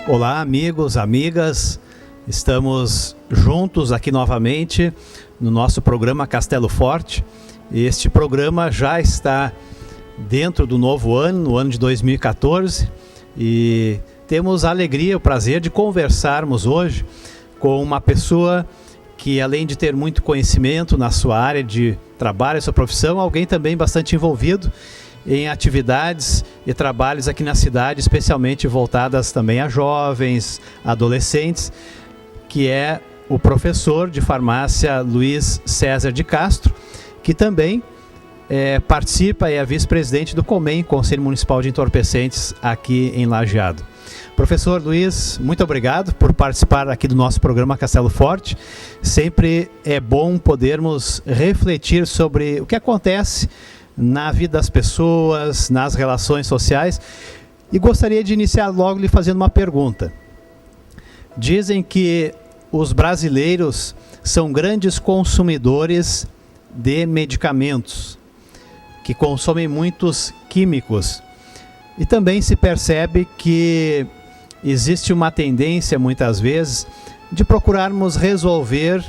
Olá, amigos, amigas. Estamos juntos aqui novamente no nosso programa Castelo Forte. Este programa já está dentro do novo ano, no ano de 2014, e temos a alegria, o prazer de conversarmos hoje com uma pessoa que, além de ter muito conhecimento na sua área de trabalho, sua profissão, alguém também bastante envolvido em atividades e trabalhos aqui na cidade, especialmente voltadas também a jovens, adolescentes, que é o professor de farmácia Luiz César de Castro, que também participa e é vice-presidente do COMEN, Conselho Municipal de Entorpecentes, aqui em Lajeado. Professor Luiz, muito obrigado por participar aqui do nosso programa Castelo Forte. Sempre é bom podermos refletir sobre o que acontece na vida das pessoas, nas relações sociais. E gostaria de iniciar logo lhe fazendo uma pergunta. Dizem que os brasileiros são grandes consumidores de medicamentos, que consomem muitos químicos. E também se percebe que existe uma tendência, muitas vezes, de procurarmos resolver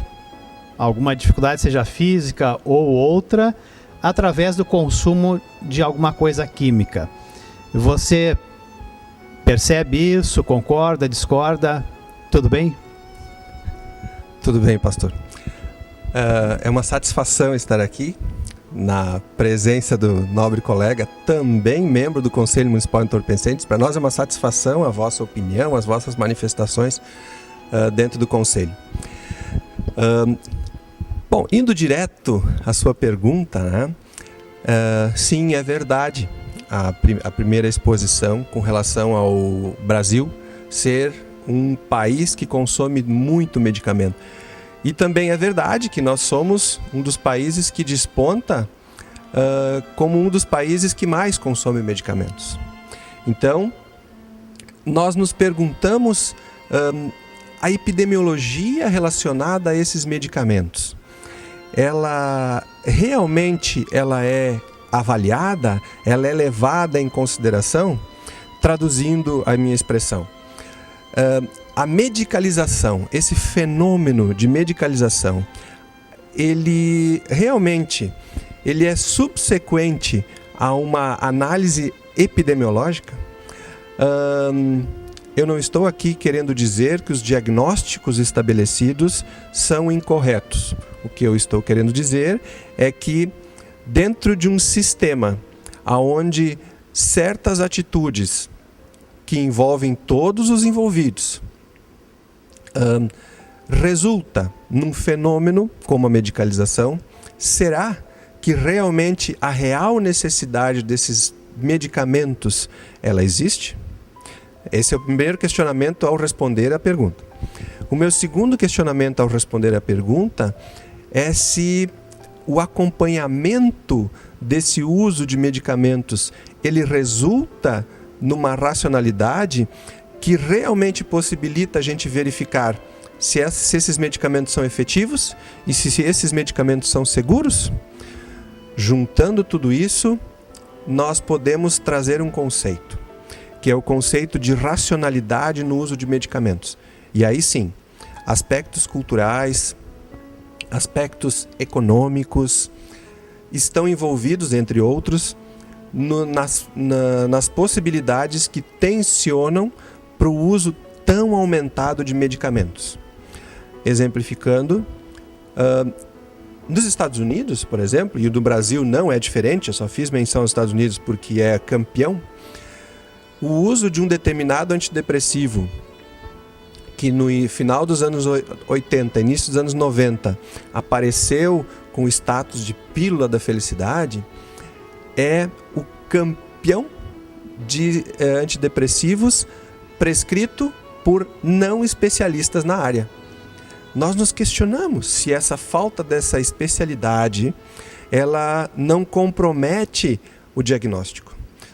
alguma dificuldade, seja física ou outra, através do consumo de alguma coisa química. Você percebe isso? Concorda? Discorda? Tudo bem? Tudo bem, pastor. É uma satisfação estar aqui, na presença do nobre colega, também membro do Conselho Municipal de Entorpecentes. Para nós é uma satisfação a vossa opinião, as vossas manifestações dentro do Conselho. Bom, indo direto à sua pergunta, né? Sim, é verdade. A primeira exposição com relação ao Brasil ser um país que consome muito medicamento. E também é verdade que nós somos um dos países que desponta como um dos países que mais consome medicamentos. Então, nós nos perguntamos a epidemiologia relacionada a esses medicamentos. Ela realmente é avaliada, ela é levada em consideração? Traduzindo a minha expressão. A medicalização, esse fenômeno de medicalização, ele realmente é subsequente a uma análise epidemiológica? Eu não estou aqui querendo dizer que os diagnósticos estabelecidos são incorretos. O que eu estou querendo dizer é que dentro de um sistema onde certas atitudes que envolvem todos os envolvidos resulta num fenômeno como a medicalização, será que realmente a real necessidade desses medicamentos ela existe? Esse é o primeiro questionamento ao responder à pergunta. O meu segundo questionamento ao responder à pergunta é se o acompanhamento desse uso de medicamentos ele resulta numa racionalidade que realmente possibilita a gente verificar se esses medicamentos são efetivos e se esses medicamentos são seguros. Juntando tudo isso, nós podemos trazer um conceito, que é o conceito de racionalidade no uso de medicamentos. E aí sim, aspectos culturais, aspectos econômicos estão envolvidos, entre outros, nas possibilidades que tensionam para o uso tão aumentado de medicamentos. Exemplificando, nos Estados Unidos, por exemplo, e o do Brasil não é diferente, eu só fiz menção aos Estados Unidos porque é campeão, o uso de um determinado antidepressivo, que no final dos anos 80, início dos anos 90, apareceu com o status de pílula da felicidade, é o campeão de antidepressivos prescrito por não especialistas na área. Nós nos questionamos se essa falta dessa especialidade ela não compromete o diagnóstico.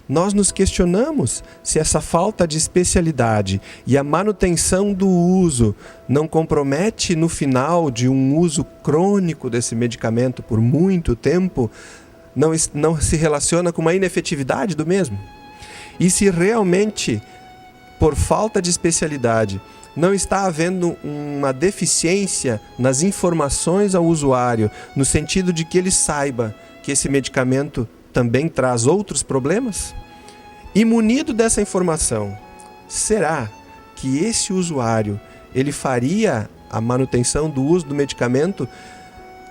Nós nos questionamos se essa falta de especialidade e a manutenção do uso não compromete no final de um uso crônico desse medicamento por muito tempo, não se relaciona com uma inefetividade do mesmo. E se realmente por falta de especialidade, não está havendo uma deficiência nas informações ao usuário, no sentido de que ele saiba que esse medicamento também traz outros problemas? E munido dessa informação, será que esse usuário ele faria a manutenção do uso do medicamento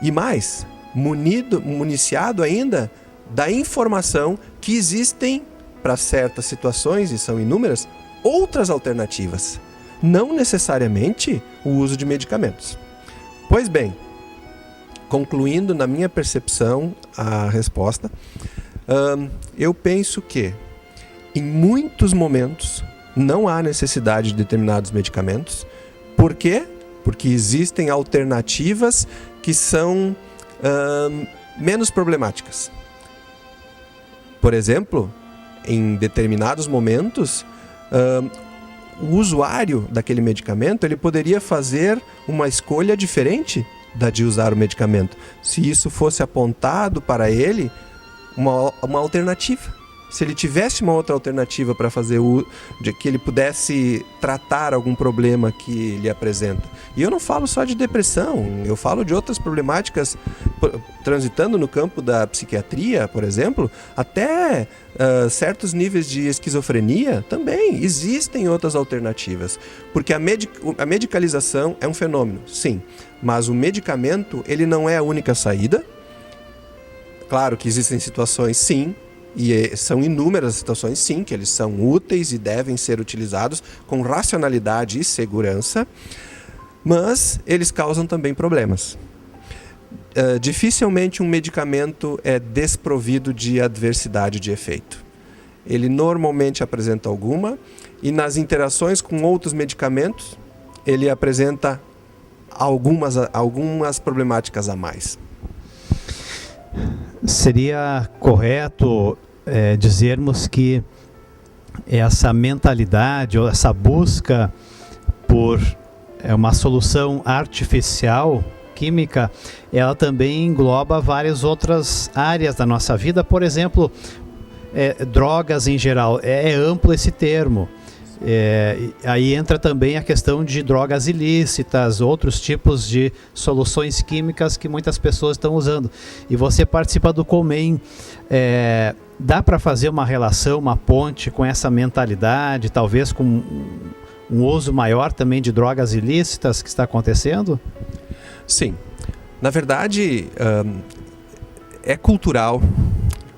e mais, municiado ainda da informação que existem para certas situações, e são inúmeras, outras alternativas, não necessariamente o uso de medicamentos. Pois bem, concluindo na minha percepção a resposta, eu penso que em muitos momentos não há necessidade de determinados medicamentos. Por quê? Porque existem alternativas que são menos problemáticas. Por exemplo, em determinados momentos, o usuário daquele medicamento ele poderia fazer uma escolha diferente da de usar o medicamento, se isso fosse apontado para ele uma alternativa. Se ele tivesse uma outra alternativa para fazer de que ele pudesse tratar algum problema que lhe apresenta. E eu não falo só de depressão, eu falo de outras problemáticas transitando no campo da psiquiatria, por exemplo, até certos níveis de esquizofrenia também existem outras alternativas. Porque a medicalização é um fenômeno, sim, mas o medicamento ele não é a única saída. Claro que existem situações, sim, e são inúmeras situações, sim, que eles são úteis e devem ser utilizados com racionalidade e segurança, mas eles causam também problemas. Dificilmente um medicamento é desprovido de adversidade de efeito. Ele normalmente apresenta alguma, e nas interações com outros medicamentos, ele apresenta algumas problemáticas a mais. Seria correto dizermos que essa mentalidade ou essa busca por uma solução artificial, química, ela também engloba várias outras áreas da nossa vida. Por exemplo, drogas em geral, é amplo esse termo. Aí entra também a questão de drogas ilícitas, outros tipos de soluções químicas que muitas pessoas estão usando. E você participa do Colmen. Dá para fazer uma relação, uma ponte com essa mentalidade, talvez com um uso maior também de drogas ilícitas que está acontecendo? Sim. Na verdade, é cultural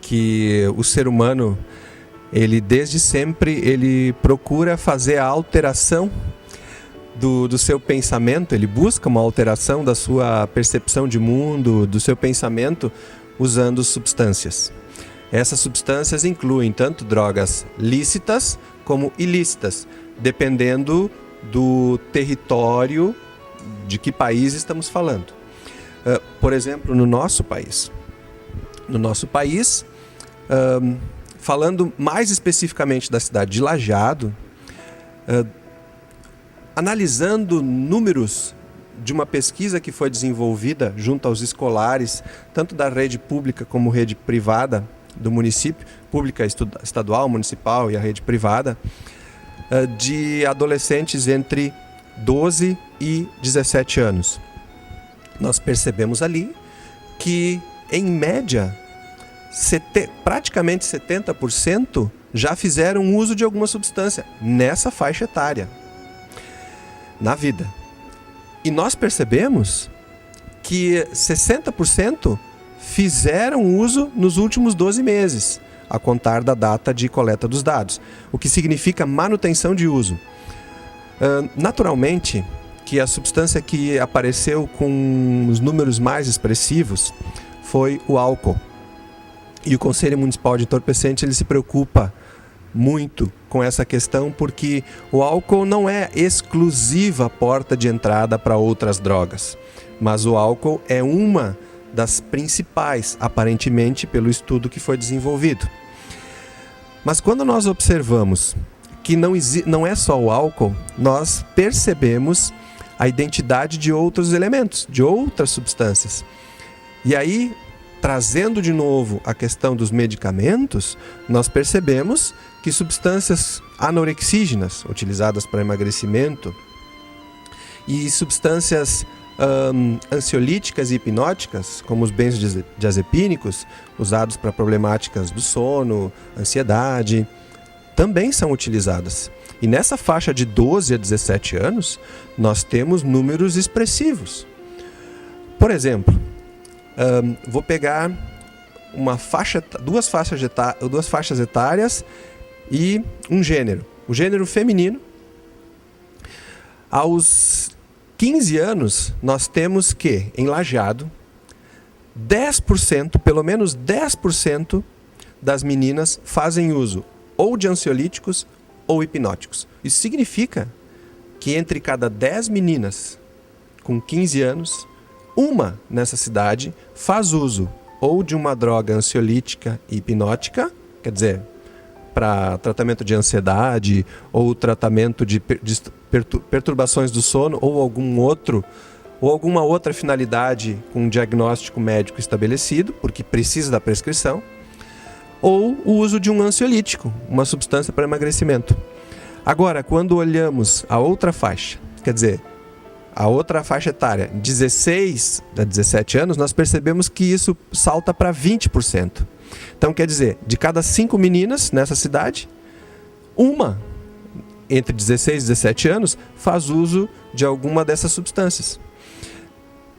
que o ser humano, ele desde sempre ele procura fazer a alteração do seu pensamento, ele busca uma alteração da sua percepção de mundo, do seu pensamento, usando substâncias. Essas substâncias incluem tanto drogas lícitas como ilícitas, dependendo do território de que país estamos falando. Por exemplo, no nosso país, falando mais especificamente da cidade de Lajeado, analisando números de uma pesquisa que foi desenvolvida junto aos escolares, tanto da rede pública como rede privada do município, pública estadual, municipal e a rede privada, de adolescentes entre 12 e 17 anos. Nós percebemos ali que, em média, praticamente 70% já fizeram uso de alguma substância nessa faixa etária, na vida. E nós percebemos que 60% fizeram uso nos últimos 12 meses, a contar da data de coleta dos dados, o que significa manutenção de uso. Naturalmente, que a substância que apareceu com os números mais expressivos foi o álcool. E o Conselho Municipal de Entorpecentes ele se preocupa muito com essa questão, porque o álcool não é exclusiva porta de entrada para outras drogas, mas o álcool é uma das principais, aparentemente, pelo estudo que foi desenvolvido. Mas quando nós observamos que não é só o álcool, nós percebemos a identidade de outros elementos, de outras substâncias. E aí, trazendo de novo a questão dos medicamentos, nós percebemos que substâncias anorexígenas, utilizadas para emagrecimento, e substâncias ansiolíticas e hipnóticas, como os benzodiazepínicos, usados para problemáticas do sono, ansiedade, também são utilizadas. E nessa faixa de 12 a 17 anos, nós temos números expressivos. Por exemplo, vou pegar duas faixas etárias e um gênero. O gênero feminino, aos 15 anos, nós temos que, em Lajeado, 10%, pelo menos 10% das meninas fazem uso ou de ansiolíticos ou hipnóticos. Isso significa que entre cada 10 meninas com 15 anos, uma nessa cidade faz uso ou de uma droga ansiolítica e hipnótica, quer dizer, para tratamento de ansiedade ou tratamento de perturbações do sono ou alguma outra finalidade com um diagnóstico médico estabelecido, porque precisa da prescrição, ou o uso de um ansiolítico, uma substância para emagrecimento. Agora, quando olhamos a outra faixa, quer dizer, a outra faixa etária, 16 a 17 anos, nós percebemos que isso salta para 20%. Então, quer dizer, de cada 5 meninas nessa cidade, uma entre 16 e 17 anos faz uso de alguma dessas substâncias.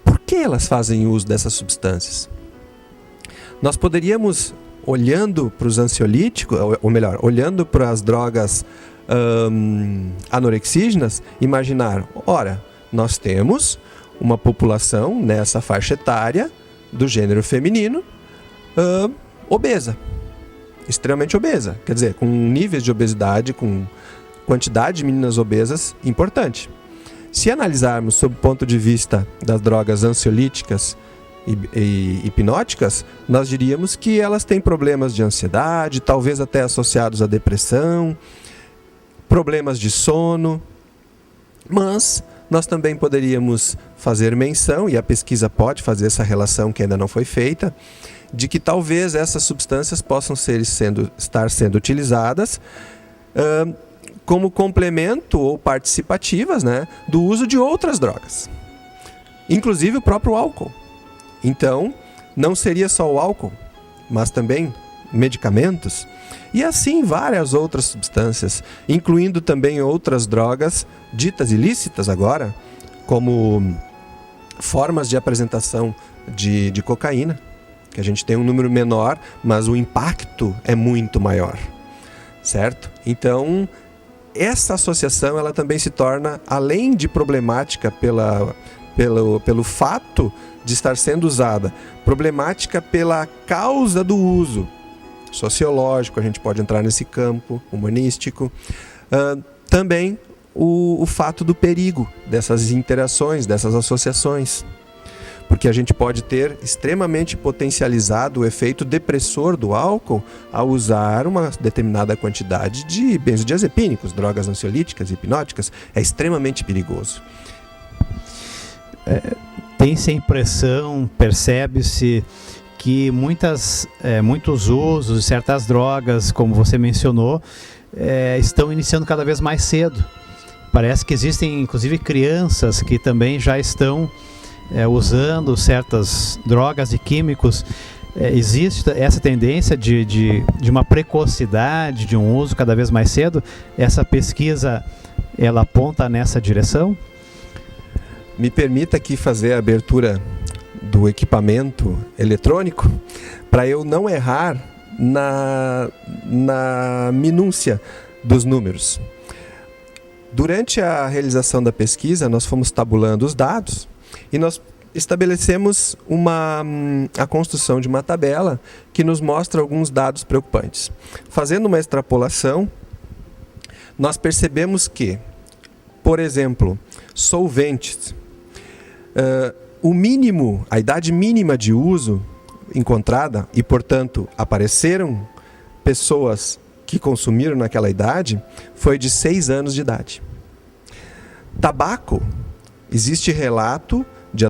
Por que elas fazem uso dessas substâncias? Nós poderíamos, olhando para os ansiolíticos, ou melhor, olhando para as drogas anorexígenas, imaginar, ora, nós temos uma população nessa faixa etária do gênero feminino obesa, extremamente obesa, quer dizer, com níveis de obesidade, com quantidade de meninas obesas importante. Se analisarmos sob o ponto de vista das drogas ansiolíticas e hipnóticas, nós diríamos que elas têm problemas de ansiedade, talvez até associados à depressão, problemas de sono, mas nós também poderíamos fazer menção, e a pesquisa pode fazer essa relação que ainda não foi feita, de que talvez essas substâncias possam estar sendo utilizadas como complemento ou participativas, né, do uso de outras drogas, inclusive o próprio álcool. Então, não seria só o álcool, mas também medicamentos, e assim várias outras substâncias, incluindo também outras drogas ditas ilícitas agora, como formas de apresentação de cocaína, que a gente tem um número menor, mas o impacto é muito maior, certo? Então, essa associação ela também se torna, além de problemática pelo fato de estar sendo usada, problemática pela causa do uso, sociológico, a gente pode entrar nesse campo, humanístico, também o fato do perigo dessas interações, dessas associações, porque a gente pode ter extremamente potencializado o efeito depressor do álcool ao usar uma determinada quantidade de benzodiazepínicos, drogas ansiolíticas e hipnóticas. É extremamente perigoso. Tem-se a impressão, percebe-se que muitos usos de certas drogas, como você mencionou, estão iniciando cada vez mais cedo. Parece que existem, inclusive, crianças que também já estão usando certas drogas e químicos. Existe essa tendência de uma precocidade, de um uso cada vez mais cedo? Essa pesquisa, ela aponta nessa direção? Me permita aqui fazer a abertura do equipamento eletrônico para eu não errar na minúcia dos números. Durante a realização da pesquisa, nós fomos tabulando os dados e nós estabelecemos a construção de uma tabela que nos mostra alguns dados preocupantes. Fazendo uma extrapolação, nós percebemos que, por exemplo, solventes, a idade mínima de uso encontrada, e portanto apareceram pessoas que consumiram naquela idade, foi de 6 anos de idade. Tabaco, existe relato